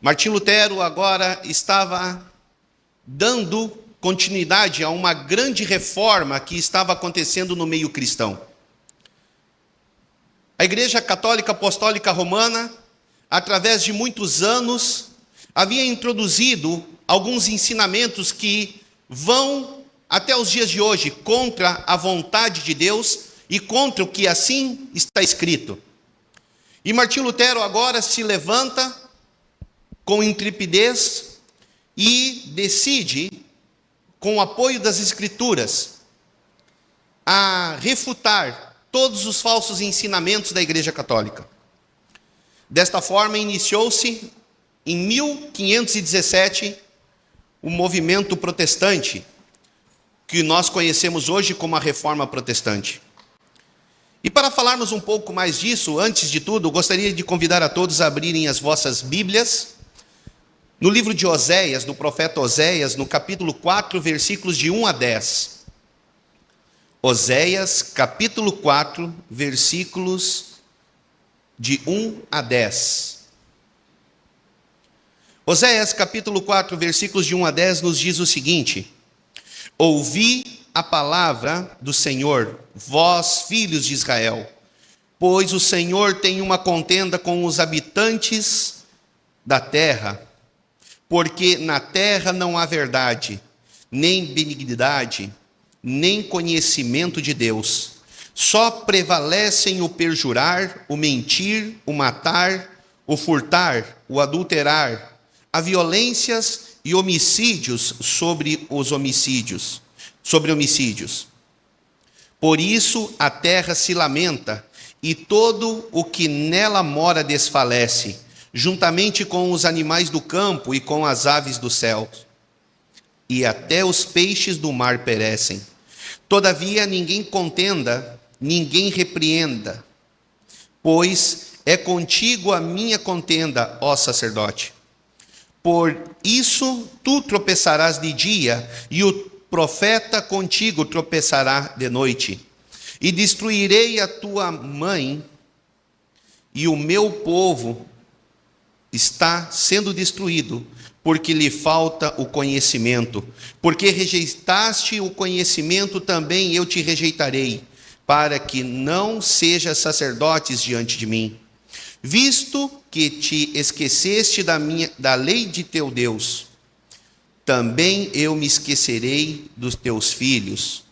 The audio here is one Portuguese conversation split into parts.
Martim Lutero agora estava dando continuidade a uma grande reforma que estava acontecendo no meio cristão. A Igreja Católica Apostólica Romana, através de muitos anos, havia introduzido alguns ensinamentos que vão, até os dias de hoje, contra a vontade de Deus e contra o que assim está escrito. E Martim Lutero agora se levanta com intrepidez e decide, com o apoio das Escrituras, a refutar todos os falsos ensinamentos da Igreja Católica. Desta forma, iniciou-se, em 1517, o movimento protestante, que nós conhecemos hoje como a Reforma Protestante. E para falarmos um pouco mais disso, antes de tudo, gostaria de convidar a todos a abrirem as vossas Bíblias, no livro de Oséias, do profeta Oséias, no capítulo 4, versículos de 1 a 10. Oséias, capítulo 4, versículos de 1 a 10. Oséias, capítulo 4, versículos de 1 a 10, nos diz o seguinte: Ouvi a palavra do Senhor, vós, filhos de Israel, pois o Senhor tem uma contenda com os habitantes da terra, porque na terra não há verdade, nem benignidade, nem conhecimento de Deus. Só prevalecem o perjurar, o mentir, o matar, o furtar, o adulterar, a violências e homicídios sobre homicídios. Por isso a terra se lamenta, e todo o que nela mora desfalece, juntamente com os animais do campo e com as aves do céu. E até os peixes do mar perecem. Todavia ninguém contenda, ninguém repreenda, pois é contigo a minha contenda, ó sacerdote. Por isso tu tropeçarás de dia, e o profeta contigo tropeçará de noite. E destruirei a tua mãe, e o meu povo está sendo destruído, porque lhe falta o conhecimento. Porque rejeitaste o conhecimento, também eu te rejeitarei, para que não sejas sacerdotes diante de mim. Visto que te esqueceste da lei de teu Deus, também eu me esquecerei dos teus filhos.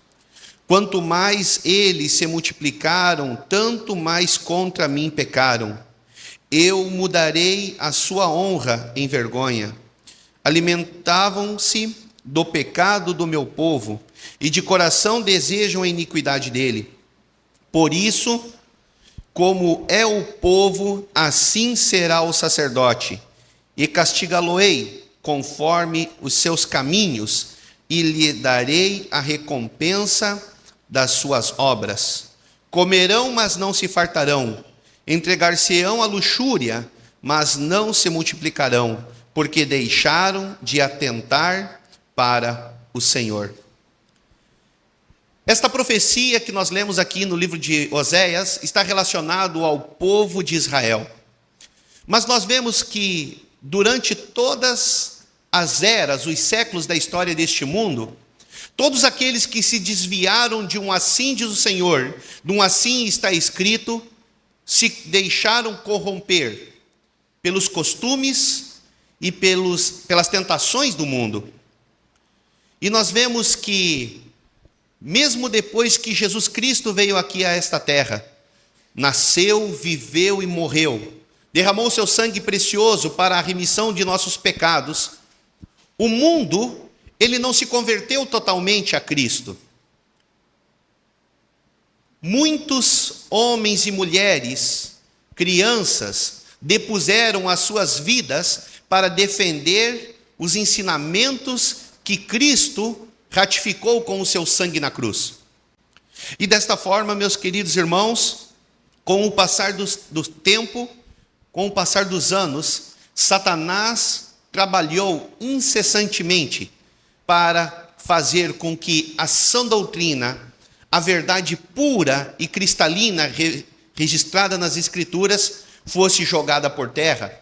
Quanto mais eles se multiplicaram, tanto mais contra mim pecaram. Eu mudarei a sua honra em vergonha. Alimentavam-se do pecado do meu povo, e de coração desejam a iniquidade dele. Por isso, como é o povo, assim será o sacerdote, e castigá-lo-ei conforme os seus caminhos, e lhe darei a recompensa das suas obras. Comerão, mas não se fartarão. Entregar-se-ão à luxúria, mas não se multiplicarão, porque deixaram de atentar para o Senhor. Esta profecia que nós lemos aqui no livro de Oséias está relacionado ao povo de Israel. Mas nós vemos que durante todas as eras, os séculos da história deste mundo, todos aqueles que se desviaram de um assim diz o Senhor, de um assim está escrito, se deixaram corromper pelos costumes e pelas tentações do mundo. E nós vemos que, mesmo depois que Jesus Cristo veio aqui a esta terra, nasceu, viveu e morreu, derramou seu sangue precioso para a remissão de nossos pecados, o mundo, ele não se converteu totalmente a Cristo. Muitos homens e mulheres, crianças, depuseram as suas vidas para defender os ensinamentos que Cristo ratificou com o seu sangue na cruz. E desta forma, meus queridos irmãos, com o passar do tempo, com o passar dos anos, Satanás trabalhou incessantemente para fazer com que a sã doutrina, a verdade pura e cristalina registrada nas Escrituras, fosse jogada por terra.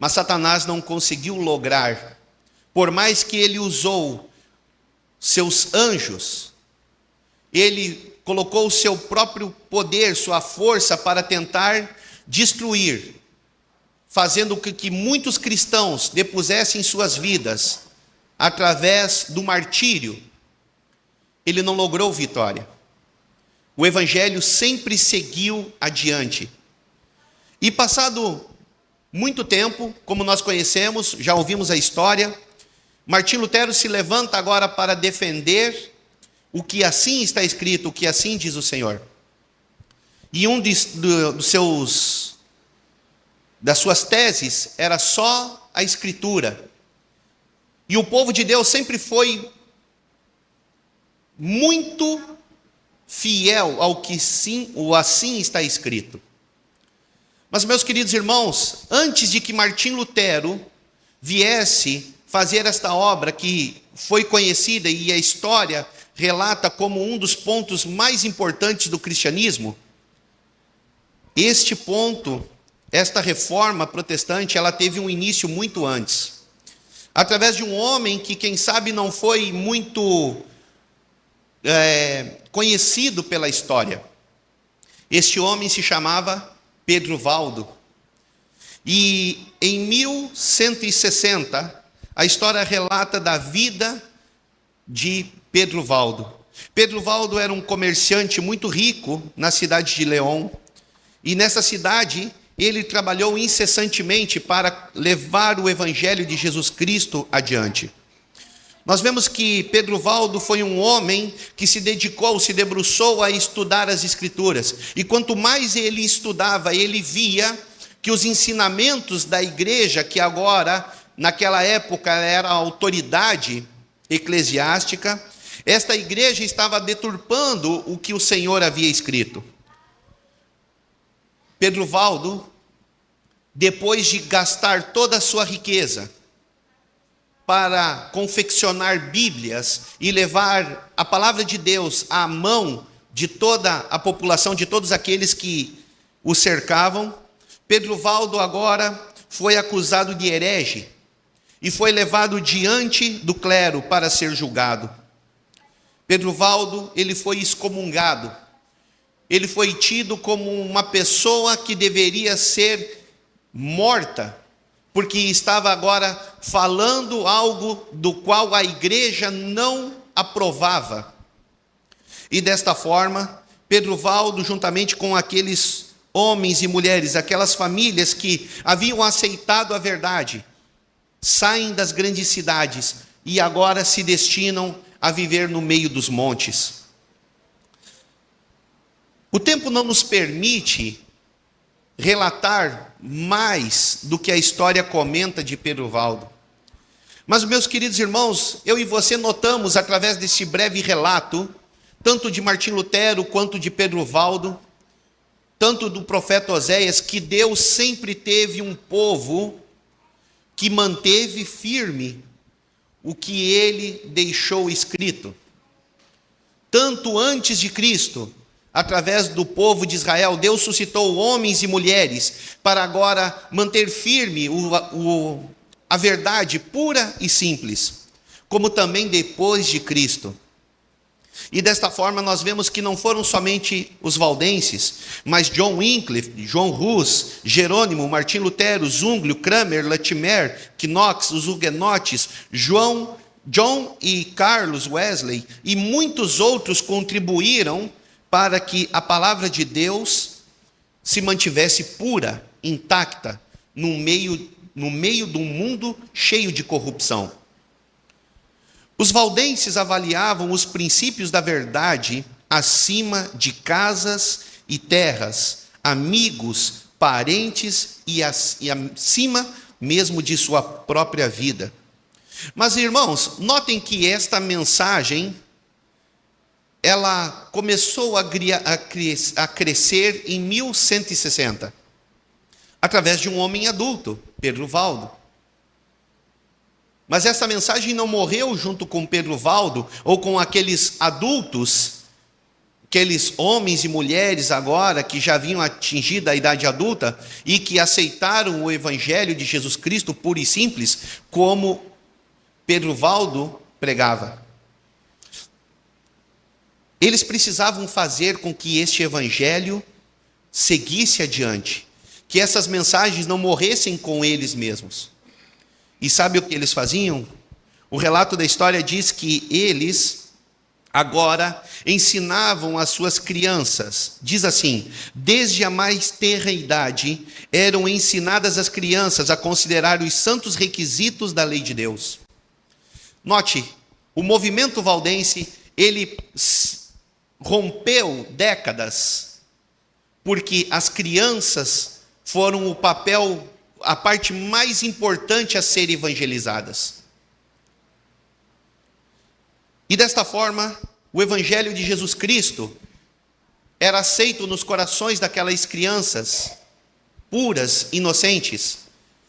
Mas Satanás não conseguiu lograr, por mais que ele usou seus anjos, ele colocou o seu próprio poder, sua força para tentar destruir, fazendo com que muitos cristãos depusessem suas vidas através do martírio. Ele não logrou vitória. O evangelho sempre seguiu adiante. E passado muito tempo, como nós conhecemos, já ouvimos a história, Martim Lutero se levanta agora para defender o que assim está escrito, o que assim diz o Senhor. E das suas teses era só a Escritura. E o povo de Deus sempre foi muito fiel ao que sim, o assim está escrito. Mas, meus queridos irmãos, antes de que Martim Lutero viesse fazer esta obra que foi conhecida e a história relata como um dos pontos mais importantes do cristianismo, este ponto, esta reforma protestante, ela teve um início muito antes. Através de um homem que, quem sabe, não foi muito conhecido pela história. Este homem se chamava Pedro Valdo. E em 1160, a história relata da vida de Pedro Valdo. Pedro Valdo era um comerciante muito rico na cidade de León. E nessa cidade, ele trabalhou incessantemente para levar o evangelho de Jesus Cristo adiante. Nós vemos que Pedro Valdo foi um homem que se dedicou, se debruçou a estudar as Escrituras. E quanto mais ele estudava, ele via que os ensinamentos da igreja, que agora, naquela época, era a autoridade eclesiástica, esta igreja estava deturpando o que o Senhor havia escrito. Pedro Valdo, depois de gastar toda a sua riqueza para confeccionar Bíblias e levar a palavra de Deus à mão de toda a população, de todos aqueles que o cercavam, Pedro Valdo agora foi acusado de herege e foi levado diante do clero para ser julgado. Pedro Valdo, ele foi excomungado. Ele foi tido como uma pessoa que deveria ser morta, porque estava agora falando algo do qual a igreja não aprovava. E desta forma, Pedro Valdo, juntamente com aqueles homens e mulheres, aquelas famílias que haviam aceitado a verdade, saem das grandes cidades e agora se destinam a viver no meio dos montes. O tempo não nos permite relatar mais do que a história comenta de Pedro Valdo. Mas, meus queridos irmãos, eu e você notamos, através desse breve relato, tanto de Martim Lutero quanto de Pedro Valdo, tanto do profeta Oséias, que Deus sempre teve um povo que manteve firme o que ele deixou escrito. Tanto antes de Cristo, através do povo de Israel, Deus suscitou homens e mulheres para agora manter firme a verdade pura e simples, como também depois de Cristo. E desta forma nós vemos que não foram somente os valdenses, mas John Wycliffe, João Hus, Jerônimo, Martim Lutero, Zwinglio, Cranmer, Latimer, Knox, os huguenotes, John e Carlos Wesley e muitos outros contribuíram para que a palavra de Deus se mantivesse pura, intacta, no meio de um mundo cheio de corrupção. Os valdenses avaliavam os princípios da verdade acima de casas e terras, amigos, parentes e acima mesmo de sua própria vida. Mas, irmãos, notem que esta mensagem ela começou a crescer em 1160, através de um homem adulto, Pedro Valdo. Mas essa mensagem não morreu junto com Pedro Valdo, ou com aqueles adultos aqueles homens e mulheres agora que já haviam atingido a idade adulta e que aceitaram o evangelho de Jesus Cristo puro e simples, como Pedro Valdo pregava. Eles precisavam fazer com que este evangelho seguisse adiante, que essas mensagens não morressem com eles mesmos. E sabe o que eles faziam? O relato da história diz que eles agora ensinavam as suas crianças. Diz assim: desde a mais tenra idade eram ensinadas as crianças a considerar os santos requisitos da lei de Deus. Note, o movimento valdense, ele rompeu décadas, porque as crianças foram o papel, a parte mais importante a ser evangelizadas. E desta forma, o evangelho de Jesus Cristo era aceito nos corações daquelas crianças puras, inocentes.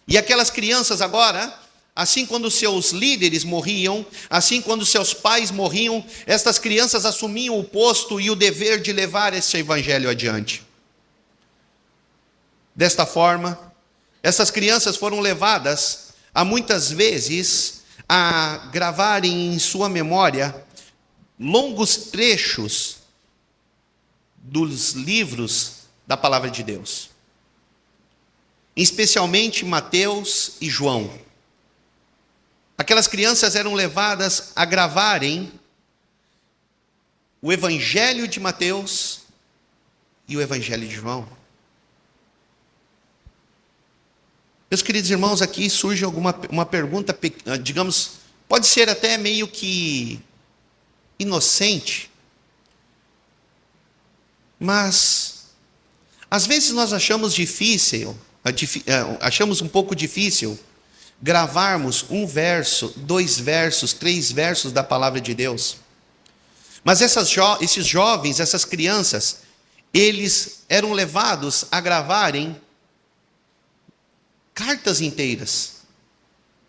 E aquelas crianças agora, assim quando seus líderes morriam, assim quando seus pais morriam, estas crianças assumiam o posto e o dever de levar esse evangelho adiante. Desta forma, essas crianças foram levadas a muitas vezes a gravarem em sua memória longos trechos dos livros da palavra de Deus, especialmente Mateus e João. Aquelas crianças eram levadas a gravarem o evangelho de Mateus e o evangelho de João. Meus queridos irmãos, aqui surge uma pergunta, digamos, pode ser até meio que inocente, mas às vezes nós achamos um pouco difícil gravarmos um verso, 2 versos, 3 versos da palavra de Deus. Mas esses jovens, essas crianças, eles eram levados a gravarem cartas inteiras,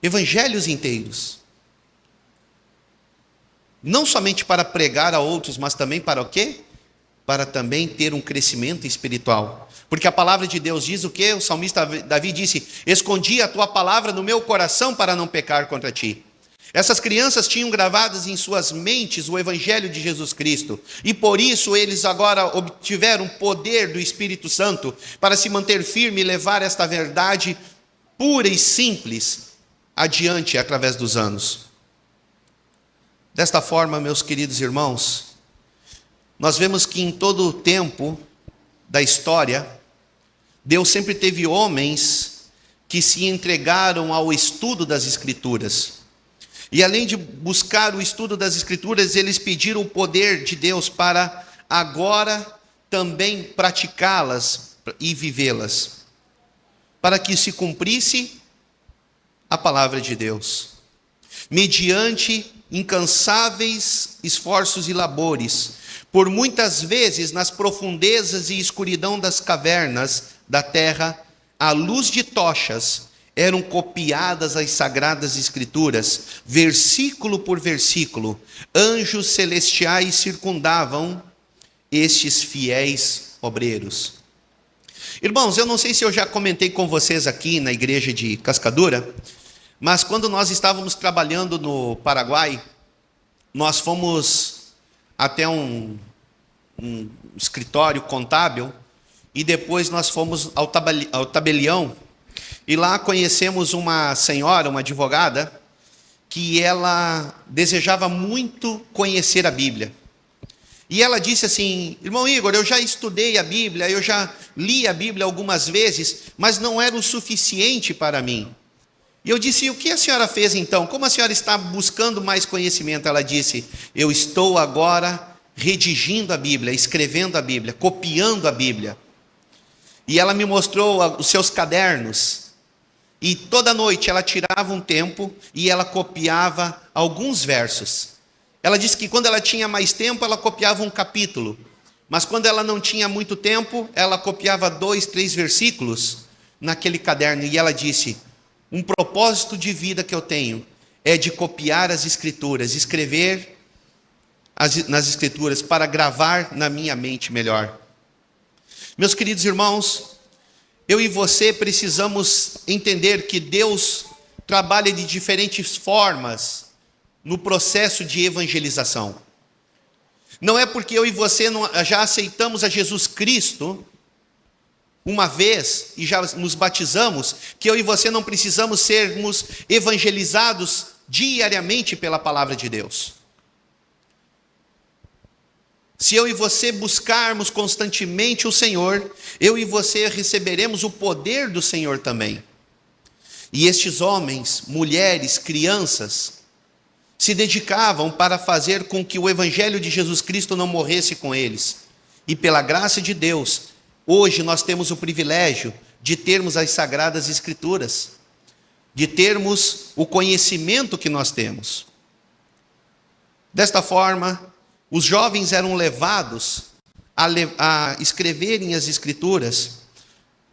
evangelhos inteiros. Não somente para pregar a outros, mas também para o quê? Para também ter um crescimento espiritual. Porque a palavra de Deus diz o quê? O salmista Davi disse: escondi a tua palavra no meu coração para não pecar contra ti. Essas crianças tinham gravadas em suas mentes o evangelho de Jesus Cristo. E por isso eles agora obtiveram poder do Espírito Santo para se manter firme e levar esta verdade pura e simples adiante através dos anos. Desta forma, meus queridos irmãos, nós vemos que em todo o tempo da história, Deus sempre teve homens que se entregaram ao estudo das Escrituras. E além de buscar o estudo das Escrituras, eles pediram o poder de Deus para agora também praticá-las e vivê-las, para que se cumprisse a palavra de Deus, mediante incansáveis esforços e labores, por muitas vezes nas profundezas e escuridão das cavernas da terra, à luz de tochas, eram copiadas as sagradas escrituras, versículo por versículo. Anjos celestiais circundavam estes fiéis obreiros. Irmãos, eu não sei se eu já comentei com vocês aqui na igreja de Cascadura, mas quando nós estávamos trabalhando no Paraguai, nós fomos até um escritório contábil e depois nós fomos ao tabelião e lá conhecemos uma senhora, uma advogada, que ela desejava muito conhecer a Bíblia. E ela disse assim: irmão Igor, eu já estudei a Bíblia, eu já li a Bíblia algumas vezes, mas não era o suficiente para mim. E eu disse: e o que a senhora fez então? Como a senhora está buscando mais conhecimento? Ela disse: eu estou agora redigindo a Bíblia, escrevendo a Bíblia, copiando a Bíblia. E ela me mostrou os seus cadernos. E toda noite ela tirava um tempo e ela copiava alguns versos. Ela disse que quando ela tinha mais tempo, ela copiava um capítulo. Mas quando ela não tinha muito tempo, ela copiava 2, 3 versículos naquele caderno. E ela disse: um propósito de vida que eu tenho é de copiar as Escrituras, escrever nas Escrituras, para gravar na minha mente melhor. Meus queridos irmãos, eu e você precisamos entender que Deus trabalha de diferentes formas no processo de evangelização. Não é porque eu e você já aceitamos a Jesus Cristo uma vez e já nos batizamos, que eu e você não precisamos sermos evangelizados diariamente pela palavra de Deus. Se eu e você buscarmos constantemente o Senhor, eu e você receberemos o poder do Senhor também. E estes homens, mulheres, crianças, se dedicavam para fazer com que o Evangelho de Jesus Cristo não morresse com eles. E pela graça de Deus, hoje nós temos o privilégio de termos as Sagradas Escrituras, de termos o conhecimento que nós temos. Desta forma, os jovens eram levados a escreverem as Escrituras.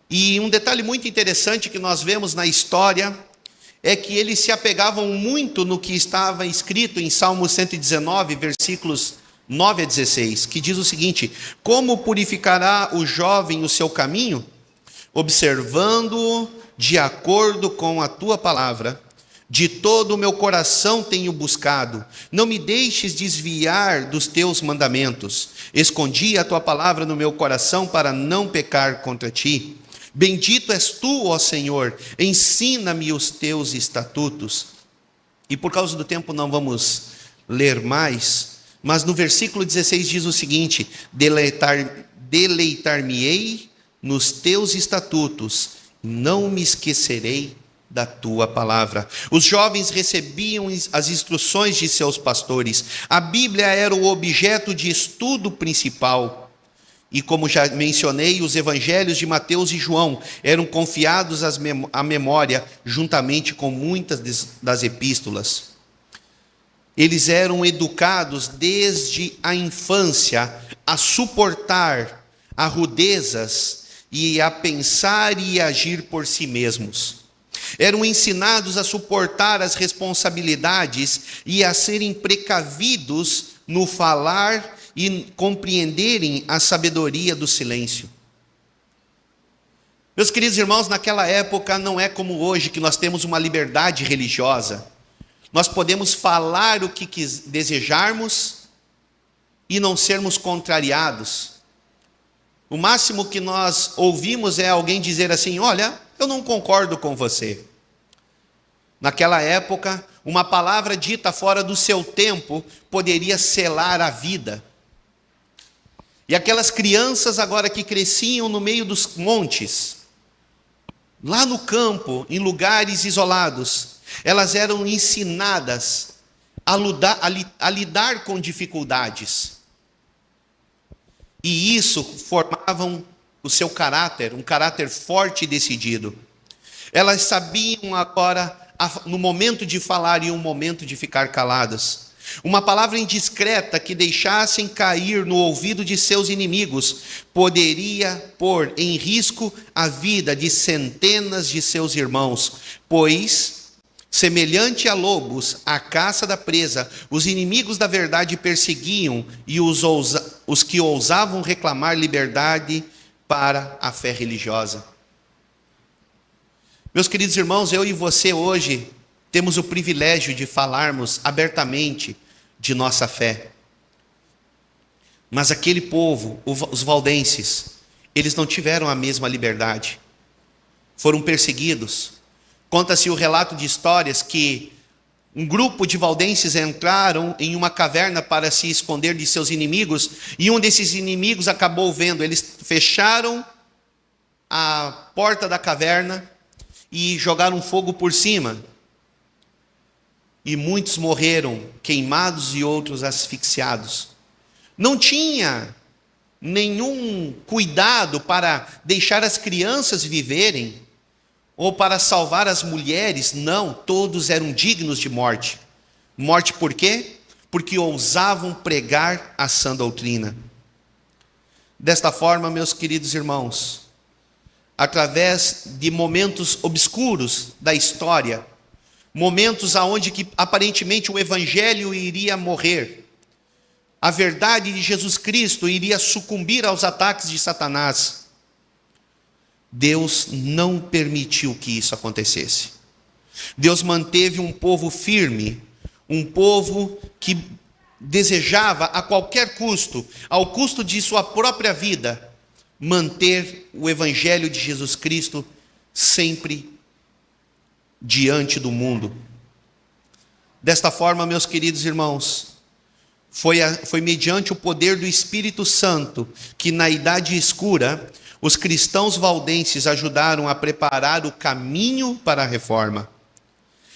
E um detalhe muito interessante que nós vemos na história é que eles se apegavam muito no que estava escrito em Salmo 119, versículos 9 a 16, que diz o seguinte: como purificará o jovem o seu caminho? Observando-o de acordo com a tua palavra. De todo o meu coração tenho buscado, não me deixes desviar dos teus mandamentos. Escondi a tua palavra no meu coração para não pecar contra ti. Bendito és tu, ó Senhor, ensina-me os teus estatutos. E por causa do tempo não vamos ler mais, mas no versículo 16 diz o seguinte: deleitar-me-ei nos teus estatutos, não me esquecerei da tua palavra. Os jovens recebiam as instruções de seus pastores. A Bíblia era o objeto de estudo principal. E como já mencionei, os evangelhos de Mateus e João eram confiados à memória, juntamente com muitas das epístolas. Eles eram educados desde a infância a suportar as rudezas e a pensar e agir por si mesmos. Eram ensinados a suportar as responsabilidades e a serem precavidos no falar e compreenderem a sabedoria do silêncio. Meus queridos irmãos, naquela época não é como hoje, que nós temos uma liberdade religiosa. Nós podemos falar o que desejarmos e não sermos contrariados. O máximo que nós ouvimos é alguém dizer assim: olha, eu não concordo com você. Naquela época, uma palavra dita fora do seu tempo poderia selar a vida. E aquelas crianças agora que cresciam no meio dos montes, lá no campo, em lugares isolados, elas eram ensinadas a lidar com dificuldades. E isso formavam o seu caráter, um caráter forte e decidido. Elas sabiam agora, no momento de falar e um momento de ficar caladas. Uma palavra indiscreta que deixassem cair no ouvido de seus inimigos poderia pôr em risco a vida de centenas de seus irmãos, pois, semelhante a lobos, à caça da presa, os inimigos da verdade perseguiam e os que ousavam reclamar liberdade para a fé religiosa. Meus queridos irmãos, eu e você hoje temos o privilégio de falarmos abertamente de nossa fé. Mas aquele povo, os valdenses, eles não tiveram a mesma liberdade. Foram perseguidos. Conta-se o relato de histórias que um grupo de valdenses entraram em uma caverna para se esconder de seus inimigos, e um desses inimigos acabou vendo. Eles fecharam a porta da caverna e jogaram fogo por cima. E muitos morreram queimados e outros asfixiados. Não tinha nenhum cuidado para deixar as crianças viverem ou para salvar as mulheres. Não, todos eram dignos de morte. Morte por quê? Porque ousavam pregar a sã doutrina. Desta forma, meus queridos irmãos, através de momentos obscuros da história, momentos aonde que aparentemente o evangelho iria morrer, a verdade de Jesus Cristo iria sucumbir aos ataques de Satanás, Deus não permitiu que isso acontecesse. Deus manteve um povo firme, um povo que desejava a qualquer custo, ao custo de sua própria vida, manter o Evangelho de Jesus Cristo sempre diante do mundo. Desta forma, meus queridos irmãos, foi mediante o poder do Espírito Santo que na Idade Escura os cristãos valdenses ajudaram a preparar o caminho para a reforma.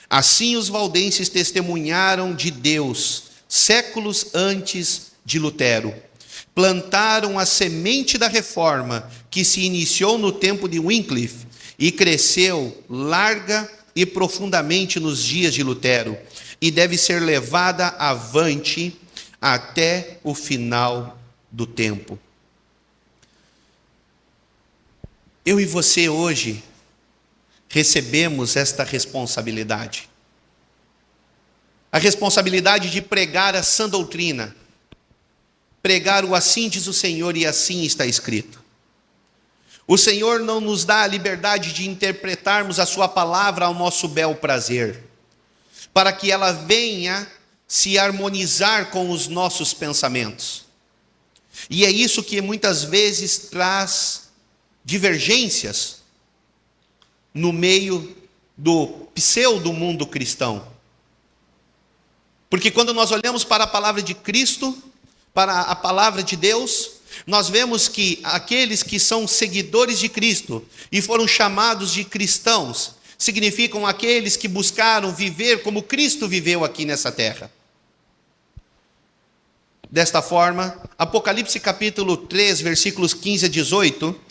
Assim os valdenses testemunharam de Deus séculos antes de Lutero. Plantaram a semente da reforma que se iniciou no tempo de Wycliffe e cresceu larga e profundamente nos dias de Lutero e deve ser levada avante até o final do tempo. Eu e você hoje recebemos esta responsabilidade. A responsabilidade de pregar a sã doutrina. Pregar o assim diz o Senhor e assim está escrito. O Senhor não nos dá a liberdade de interpretarmos a sua palavra ao nosso bel prazer, para que ela venha se harmonizar com os nossos pensamentos. E é isso que muitas vezes traz divergências no meio do pseudo-mundo cristão. Porque quando nós olhamos para a palavra de Cristo, para a palavra de Deus, nós vemos que aqueles que são seguidores de Cristo e foram chamados de cristãos, significam aqueles que buscaram viver como Cristo viveu aqui nessa terra. Desta forma, Apocalipse capítulo 3, versículos 15 a 18,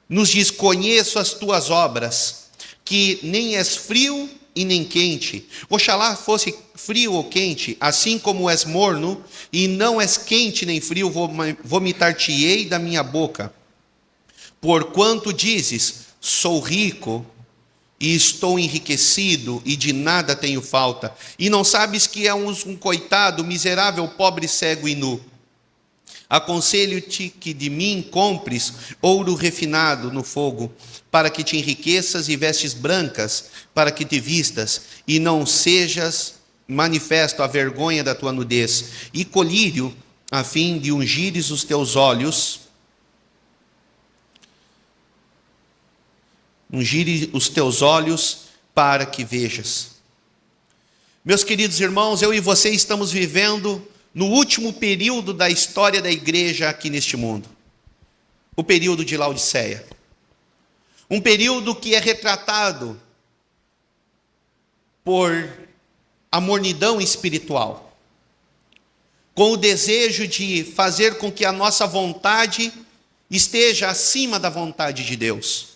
nos diz: conheço as tuas obras, que nem és frio e nem quente. Oxalá fosse frio ou quente, assim como és morno, e não és quente nem frio, vomitar-te-ei da minha boca. Porquanto dizes, sou rico, e estou enriquecido, e de nada tenho falta, e não sabes que é um coitado, miserável, pobre, cego e nu. Aconselho-te que de mim compres ouro refinado no fogo, para que te enriqueças, e vestes brancas, para que te vistas, e não sejas manifesto a vergonha da tua nudez, e colírio, a fim de ungires os teus olhos, para que vejas. Meus queridos irmãos, eu e você estamos vivendo no último período da história da igreja aqui neste mundo, o período de Laodiceia. Um período que é retratado por a mornidão espiritual, com o desejo de fazer com que a nossa vontade esteja acima da vontade de Deus.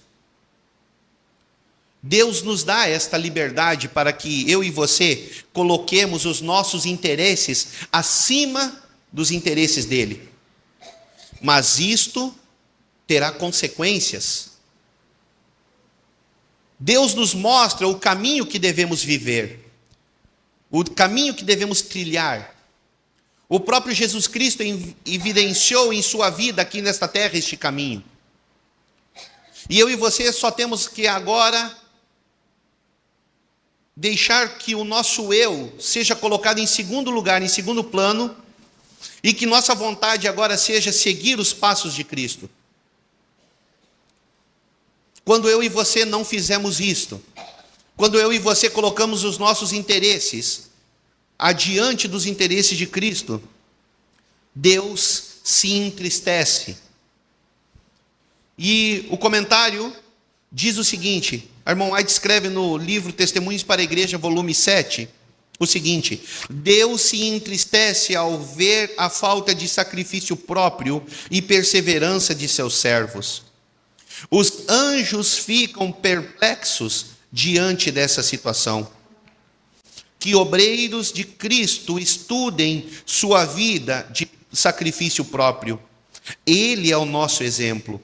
Deus nos dá esta liberdade para que eu e você coloquemos os nossos interesses acima dos interesses dele. Mas isto terá consequências. Deus nos mostra o caminho que devemos viver, o caminho que devemos trilhar. O próprio Jesus Cristo evidenciou em sua vida aqui nesta terra este caminho. E eu e você só temos que agora deixar que o nosso eu seja colocado em segundo lugar, em segundo plano, e que nossa vontade agora seja seguir os passos de Cristo. Quando eu e você não fizemos isto, quando eu e você colocamos os nossos interesses adiante dos interesses de Cristo, Deus se entristece. E o comentário diz o seguinte, a irmã White escreve no livro Testemunhos para a Igreja, volume 7, o seguinte: Deus se entristece ao ver a falta de sacrifício próprio e perseverança de seus servos. Os anjos ficam perplexos diante dessa situação. Que obreiros de Cristo estudem sua vida de sacrifício próprio. Ele é o nosso exemplo.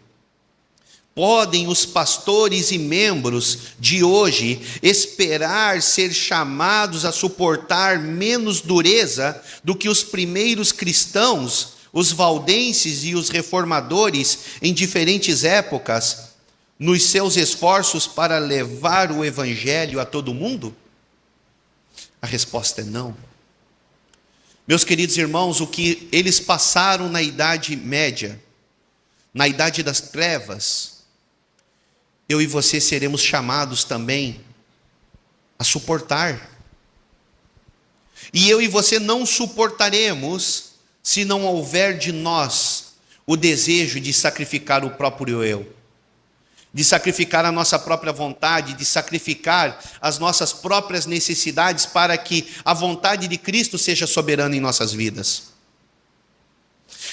podem os pastores e membros de hoje esperar ser chamados a suportar menos dureza do que os primeiros cristãos, os valdenses e os reformadores em diferentes épocas, nos seus esforços para levar o evangelho a todo mundo? A resposta é não. Meus queridos irmãos, o que eles passaram na Idade Média, na Idade das Trevas, eu e você seremos chamados também a suportar. E eu e você não suportaremos se não houver de nós o desejo de sacrificar o próprio eu, de sacrificar a nossa própria vontade, de sacrificar as nossas próprias necessidades para que a vontade de Cristo seja soberana em nossas vidas.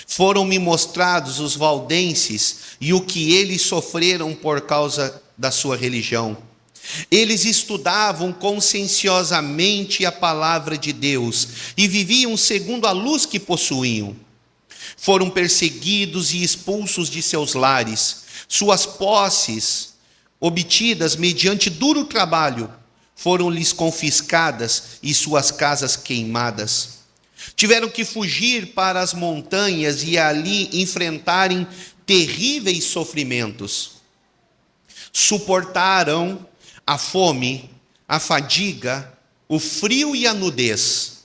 Foram-me mostrados os valdenses e o que eles sofreram por causa da sua religião. Eles estudavam conscienciosamente a palavra de Deus e viviam segundo a luz que possuíam. Foram perseguidos e expulsos de seus lares. Suas posses, obtidas mediante duro trabalho, foram-lhes confiscadas e suas casas queimadas. Tiveram que fugir para as montanhas e ali enfrentarem terríveis sofrimentos. Suportaram a fome, a fadiga, o frio e a nudez.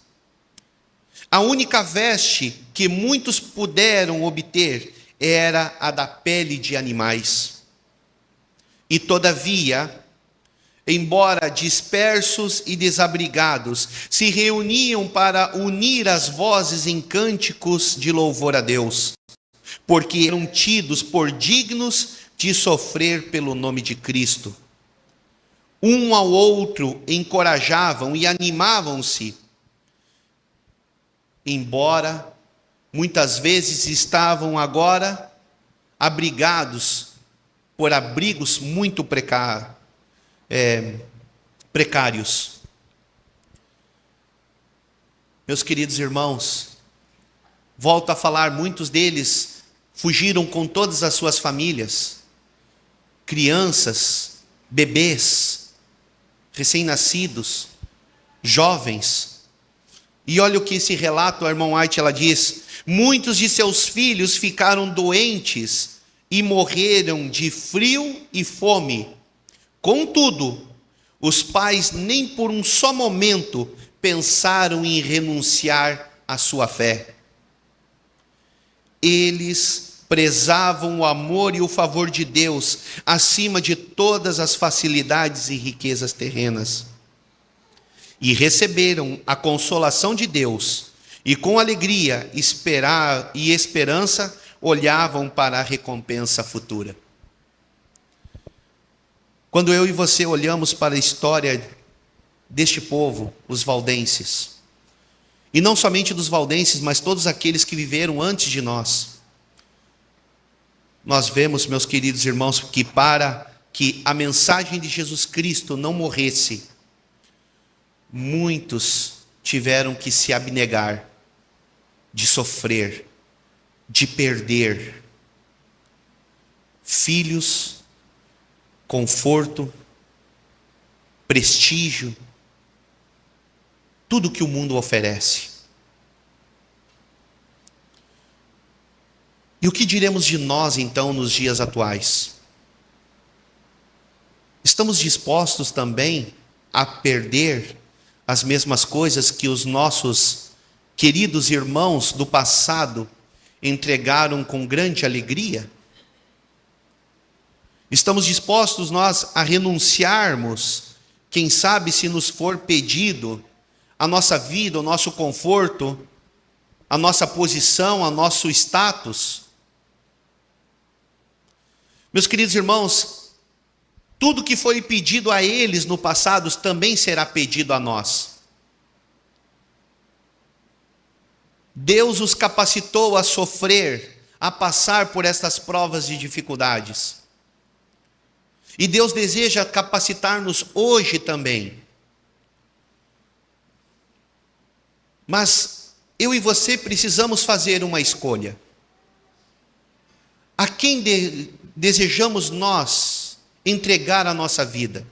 A única veste que muitos puderam obter era a da pele de animais. E todavia, embora dispersos e desabrigados, se reuniam para unir as vozes em cânticos de louvor a Deus, porque eram tidos por dignos de sofrer pelo nome de Cristo. Um ao outro encorajavam e animavam-se, embora muitas vezes estavam agora abrigados por abrigos muito precários. Meus queridos irmãos, volto a falar, muitos deles fugiram com todas as suas famílias, crianças, bebês, recém-nascidos, jovens. E olha o que esse relato, a irmã White, ela diz: muitos de seus filhos ficaram doentes e morreram de frio e fome. Contudo, os pais nem por um só momento pensaram em renunciar à sua fé. Eles prezavam o amor e o favor de Deus acima de todas as facilidades e riquezas terrenas. E receberam a consolação de Deus, e com alegria e esperança olhavam para a recompensa futura. Quando eu e você olhamos para a história deste povo, os valdenses, e não somente dos valdenses, mas todos aqueles que viveram antes de nós, nós vemos, meus queridos irmãos, que para que a mensagem de Jesus Cristo não morresse, muitos tiveram que se abnegar de sofrer, de perder filhos, conforto, prestígio, tudo que o mundo oferece. E o que diremos de nós então nos dias atuais? Estamos dispostos também a perder as mesmas coisas que os nossos queridos irmãos do passado entregaram com grande alegria? Estamos dispostos nós a renunciarmos, quem sabe se nos for pedido, a nossa vida, o nosso conforto, a nossa posição, o nosso status? Meus queridos irmãos, tudo que foi pedido a eles no passado também será pedido a nós. Deus os capacitou a sofrer, a passar por estas provas de dificuldades. E Deus deseja capacitar-nos hoje também. Mas eu e você precisamos fazer uma escolha. A quem desejamos nós entregar a nossa vida?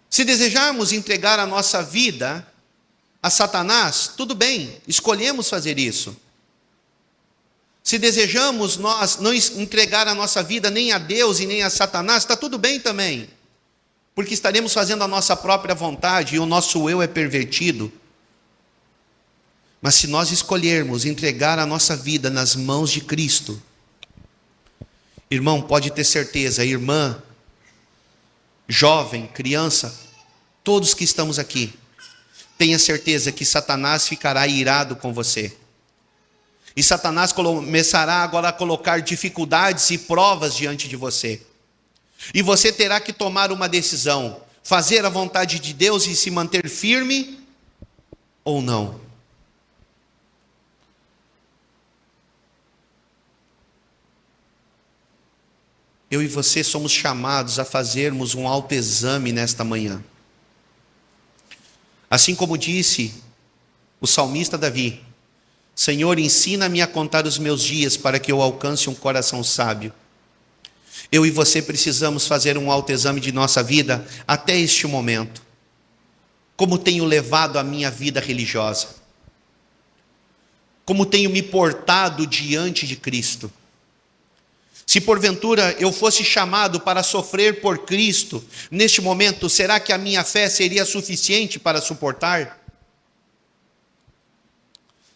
Se desejarmos entregar a nossa vida a Satanás, tudo bem, escolhemos fazer isso. Se desejamos nós não entregar a nossa vida nem a Deus e nem a Satanás, está tudo bem também, porque estaremos fazendo a nossa própria vontade e o nosso eu é pervertido. Mas se nós escolhermos entregar a nossa vida nas mãos de Cristo, irmão, pode ter certeza, irmã, jovem, criança, todos que estamos aqui, tenha certeza que Satanás ficará irado com você. E Satanás começará agora a colocar dificuldades e provas diante de você. E você terá que tomar uma decisão, fazer a vontade de Deus e se manter firme ou não. Eu e você somos chamados a fazermos um autoexame nesta manhã. Assim como disse o salmista Davi: Senhor, ensina-me a contar os meus dias para que eu alcance um coração sábio. Eu e você precisamos fazer um autoexame de nossa vida até este momento. Como tenho levado a minha vida religiosa? Como tenho me portado diante de Cristo? Se porventura eu fosse chamado para sofrer por Cristo, neste momento, será que a minha fé seria suficiente para suportar?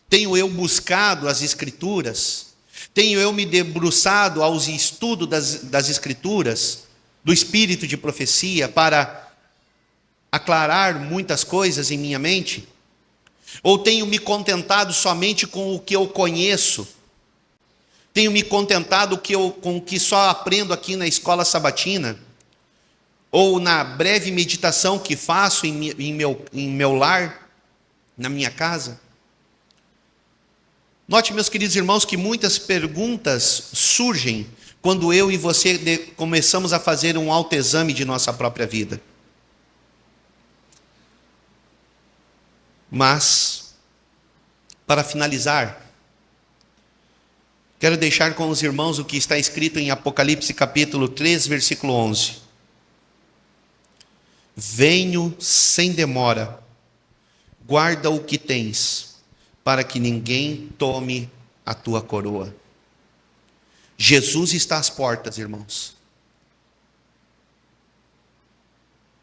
Tenho eu buscado as Escrituras? Tenho eu me debruçado aos estudos das Escrituras, do espírito de profecia, para aclarar muitas coisas em minha mente? Ou tenho me contentado somente com o que eu conheço? Tenho me contentado com o que só aprendo aqui na escola sabatina? Ou na breve meditação que faço em meu lar, na minha casa? Note, meus queridos irmãos, que muitas perguntas surgem quando eu e você começamos a fazer um autoexame de nossa própria vida. Mas, para finalizar, quero deixar com os irmãos o que está escrito em Apocalipse capítulo 3, versículo 11. Venho sem demora, guarda o que tens, para que ninguém tome a tua coroa. Jesus está às portas, irmãos.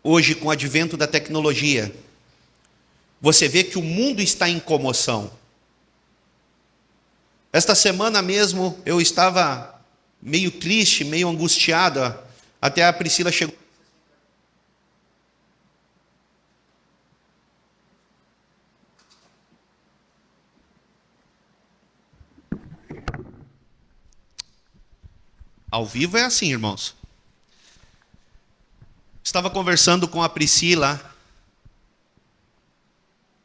Hoje, com o advento da tecnologia, você vê que o mundo está em comoção. Esta semana mesmo eu estava meio triste, meio angustiado, até a Priscila chegou. Ao vivo é assim, irmãos. Estava conversando com a Priscila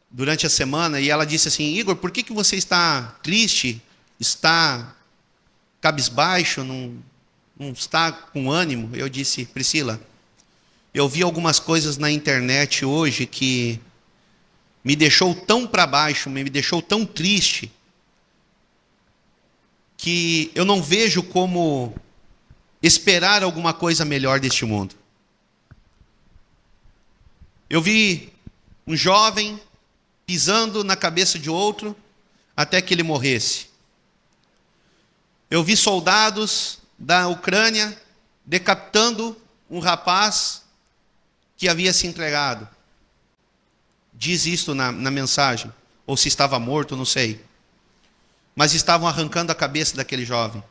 durante a semana e ela disse assim: Igor, por que você está triste? Está cabisbaixo, não está com ânimo? Eu disse: Priscila, eu vi algumas coisas na internet hoje que me deixou tão para baixo, me deixou tão triste, que eu não vejo como esperar alguma coisa melhor deste mundo. Eu vi um jovem pisando na cabeça de outro até que ele morresse. Eu vi soldados da Ucrânia decapitando um rapaz que havia se entregado. Diz isto na mensagem, ou se estava morto, não sei. Mas estavam arrancando a cabeça daquele jovem.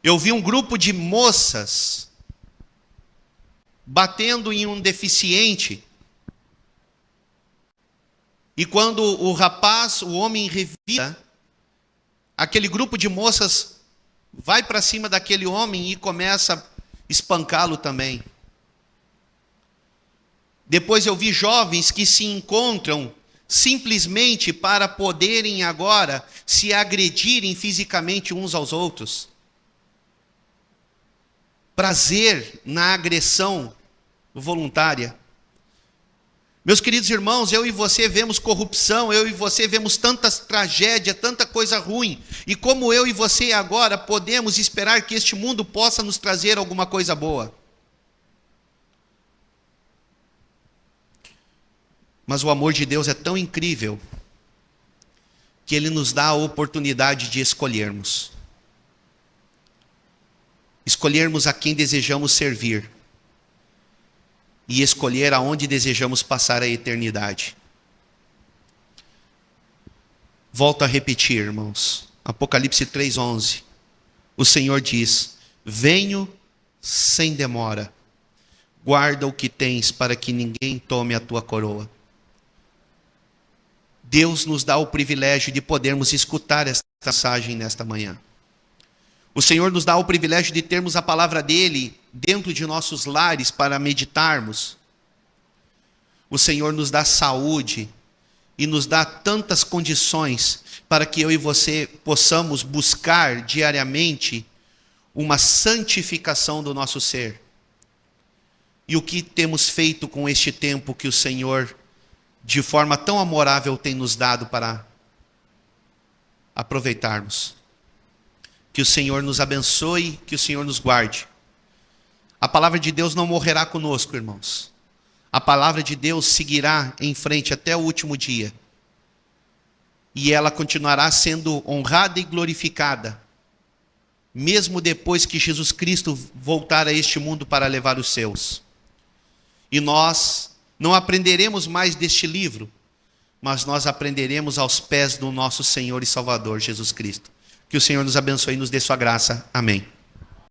Eu vi um grupo de moças batendo em um deficiente. E quando o homem revida, aquele grupo de moças vai para cima daquele homem e começa a espancá-lo também. Depois eu vi jovens que se encontram simplesmente para poderem agora se agredirem fisicamente uns aos outros. Prazer na agressão voluntária. Meus queridos irmãos, eu e você vemos corrupção, eu e você vemos tanta tragédia, tanta coisa ruim. E como eu e você agora podemos esperar que este mundo possa nos trazer alguma coisa boa? Mas o amor de Deus é tão incrível que Ele nos dá a oportunidade de escolhermos. Escolhermos a quem desejamos servir. E escolher aonde desejamos passar a eternidade. Volto a repetir, irmãos. Apocalipse 3:11. O Senhor diz: venho sem demora. Guarda o que tens para que ninguém tome a tua coroa. Deus nos dá o privilégio de podermos escutar esta mensagem nesta manhã. O Senhor nos dá o privilégio de termos a palavra dEle dentro de nossos lares para meditarmos. O Senhor nos dá saúde e nos dá tantas condições para que eu e você possamos buscar diariamente uma santificação do nosso ser. E o que temos feito com este tempo que o Senhor, de forma tão amorável, tem nos dado para aproveitarmos? Que o Senhor nos abençoe, que o Senhor nos guarde. A palavra de Deus não morrerá conosco, irmãos. A palavra de Deus seguirá em frente até o último dia. E ela continuará sendo honrada e glorificada, mesmo depois que Jesus Cristo voltar a este mundo para levar os seus. E nós não aprenderemos mais deste livro, mas nós aprenderemos aos pés do nosso Senhor e Salvador Jesus Cristo. Que o Senhor nos abençoe e nos dê sua graça. Amém.